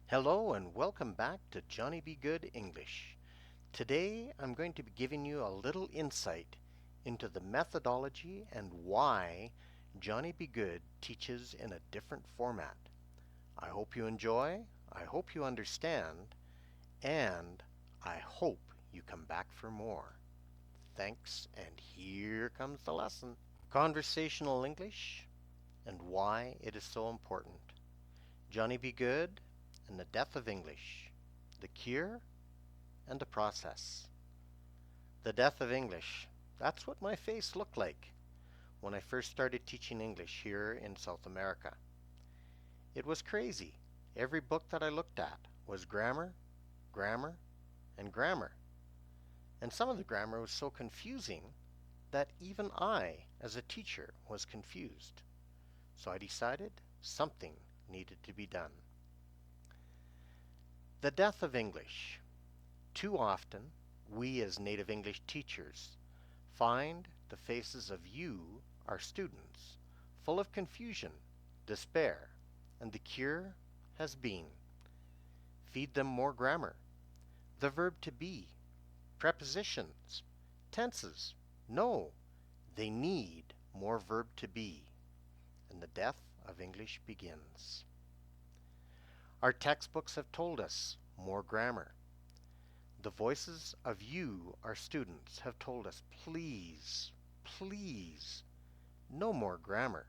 Hello and welcome back to Johnny Be Good English. Today I'm going to be giving you a little insight into the methodology and why Johnny Be Good teaches in a different format. I hope you enjoy, I hope you understand, and I hope you come back for more. Thanks, and here comes the lesson. Conversational English and why it is so important. Johnny Be Good and the death of English, the cure and the process. The death of English, that's what my face looked like when I first started teaching English here in South America. It was crazy. Every book that I looked at was grammar, grammar, and grammar. And some of the grammar was so confusing that even I, as a teacher, was confused. So I decided something needed to be done. The death of English. Too often, we as native English teachers find the faces of you, our students, full of confusion, despair, and the cure has been feed them more grammar, the verb to be, prepositions, tenses. No, they need more verb to be, and the death of English begins. Our textbooks have told us more grammar. The voices of you, our students, have told us, please, please, no more grammar.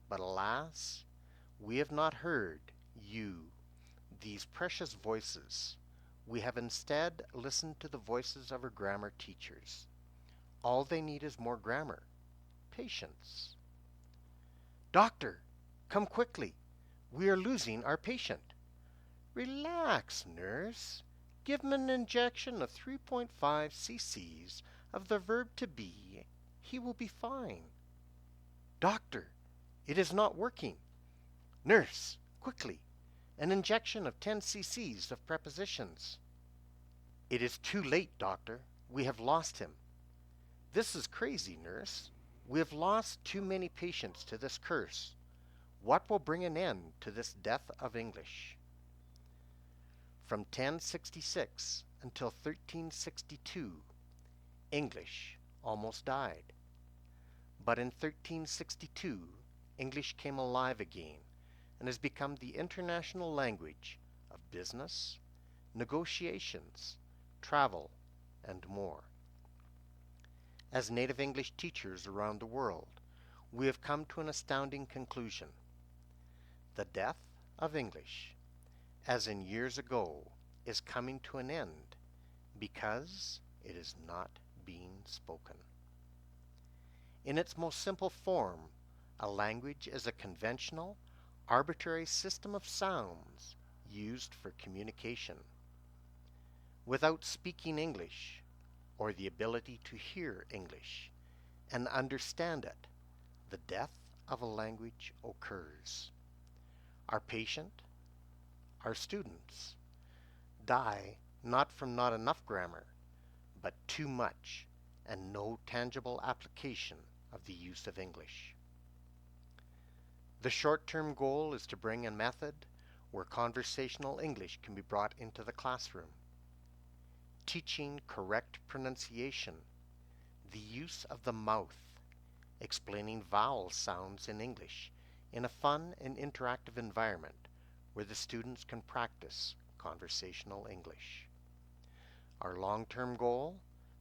But alas, we have not heard you, these precious voices. We have instead listened to the voices of our grammar teachers. All they need is more grammar. Patience. Doctor, come quickly. We are losing our patient. Relax, nurse. Give him an injection of 3.5 cc's of the verb to be. He will be fine. Doctor, it is not working. Nurse, quickly, an injection of 10 cc's of prepositions. It is too late, doctor. We have lost him. This is crazy, nurse. We have lost too many patients to this curse. What will bring an end to this death of English? From 1066 until 1362, English almost died. But in 1362, English came alive again and has become the international language of business, negotiations, travel, and more. As native English teachers around the world, we have come to an astounding conclusion. The death of English, as in years ago, is coming to an end because it is not being spoken. In its most simple form, a language is a conventional, arbitrary system of sounds used for communication. Without speaking English, or the ability to hear English and understand it, the death of a language occurs. Our patient, our students, die not from not enough grammar, but too much and no tangible application of the use of English. The short-term goal is to bring a method where conversational English can be brought into the classroom. Teaching correct pronunciation, the use of the mouth, explaining vowel sounds in English in a fun and interactive environment where the students can practice conversational English. Our long-term goal?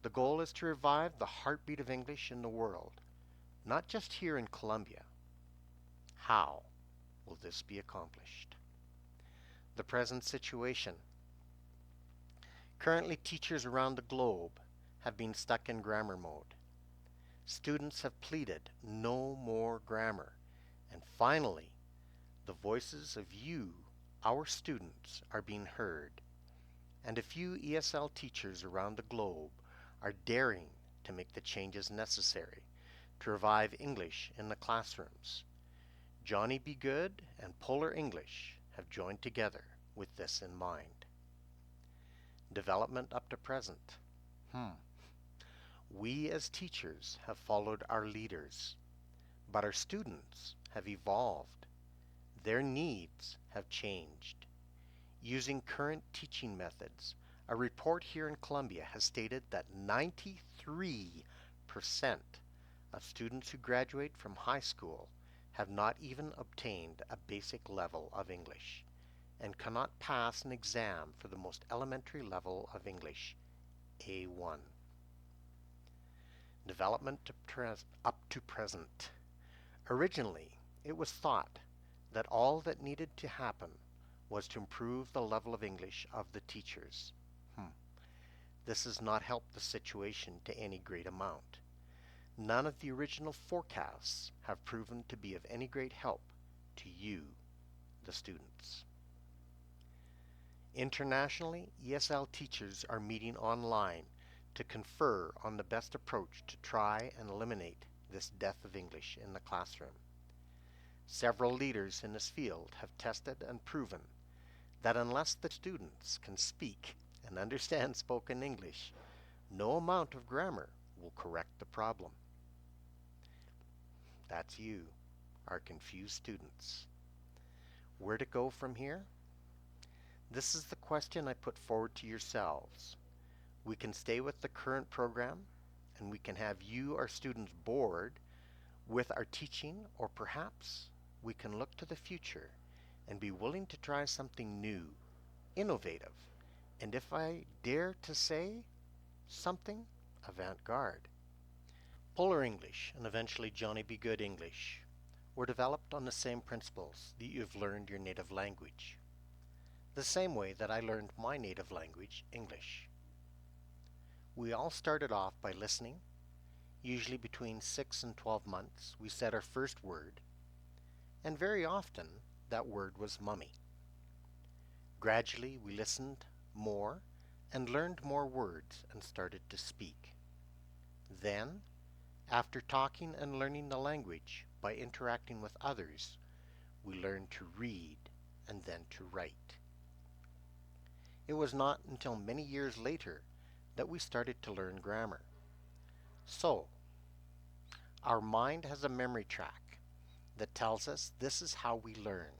The goal is to revive the heartbeat of English in the world, not just here in Colombia. How will this be accomplished? The present situation. Currently, teachers around the globe have been stuck in grammar mode. Students have pleaded no more grammar, and finally, the voices of you, our students, are being heard, and a few ESL teachers around the globe are daring to make the changes necessary to revive English in the classrooms. Johnny Be Good and Polar English have joined together with this in mind. Development up to present. We as teachers have followed our leaders, but our students have evolved. Their needs have changed. Using current teaching methods, a report here in Columbia has stated that 93% of students who graduate from high school have not even obtained a basic level of English and cannot pass an exam for the most elementary level of English, A1. Development up to present. Originally, it was thought that all that needed to happen was to improve the level of English of the teachers. This has not helped the situation to any great amount. None of the original forecasts have proven to be of any great help to you, the students. Internationally, ESL teachers are meeting online to confer on the best approach to try and eliminate this death of English in the classroom. Several leaders in this field have tested and proven that unless the students can speak and understand spoken English, no amount of grammar will correct the problem. That's you, our confused students. Where to go from here? This is the question I put forward to yourselves. We can stay with the current program, and we can have you, our students, bored with our teaching, or perhaps we can look to the future and be willing to try something new, innovative, and if I dare to say, something avant-garde. Polar English and eventually Johnny Be Good English were developed on the same principles that you've learned your native language, the same way that I learned my native language, English. We all started off by listening. Usually between 6 and 12 months, we said our first word, and very often that word was mummy. Gradually, we listened more and learned more words and started to speak. Then, after talking and learning the language by interacting with others, we learned to read and then to write. It was not until many years later that we started to learn grammar. So, our mind has a memory track that tells us this is how we learn,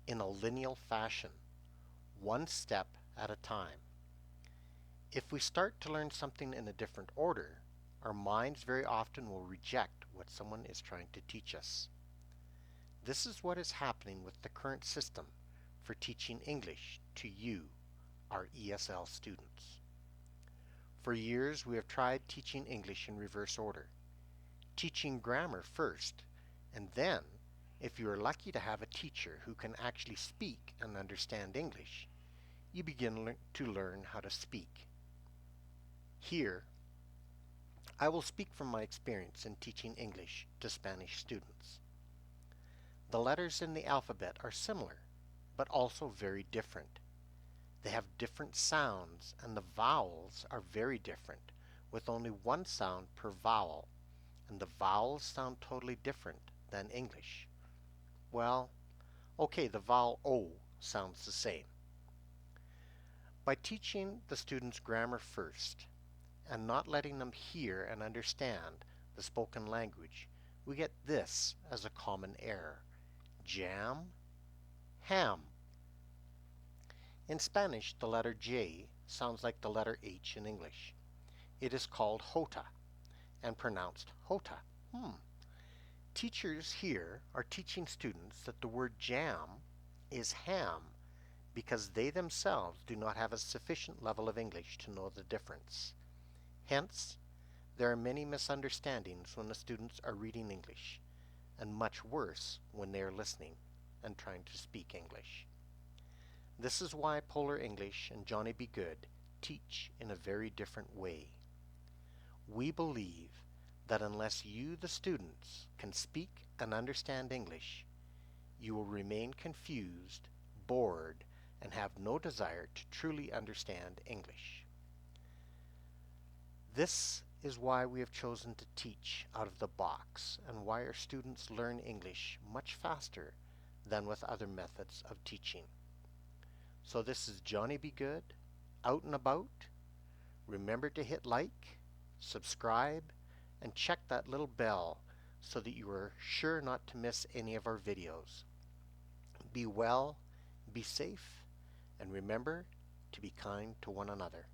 in a linear fashion, one step at a time. If we start to learn something in a different order, our minds very often will reject what someone is trying to teach us. This is what is happening with the current system for teaching English to you, our ESL students. For years, we have tried teaching English in reverse order, teaching grammar first, and then, if you are lucky to have a teacher who can actually speak and understand English, you begin to learn how to speak. Here, I will speak from my experience in teaching English to Spanish students. The letters in the alphabet are similar, but also very different. They have different sounds, and the vowels are very different, with only one sound per vowel, and the vowels sound totally different than English. Well, okay, the vowel O sounds the same. By teaching the students grammar first, and not letting them hear and understand the spoken language, we get this as a common error: jam, ham. In Spanish, the letter J sounds like the letter H in English. It is called jota and pronounced jota. Teachers here are teaching students that the word jam is ham because they themselves do not have a sufficient level of English to know the difference. Hence, there are many misunderstandings when the students are reading English, and much worse when they are listening and trying to speak English. This is why Polar English and Johnny Be Good teach in a very different way. We believe that unless you, the students, can speak and understand English, you will remain confused, bored, and have no desire to truly understand English. This is why we have chosen to teach out of the box and why our students learn English much faster than with other methods of teaching. So this is Johnny Be Good, out and about. Remember to hit like, subscribe, and check that little bell so that you are sure not to miss any of our videos. Be well, be safe, and remember to be kind to one another.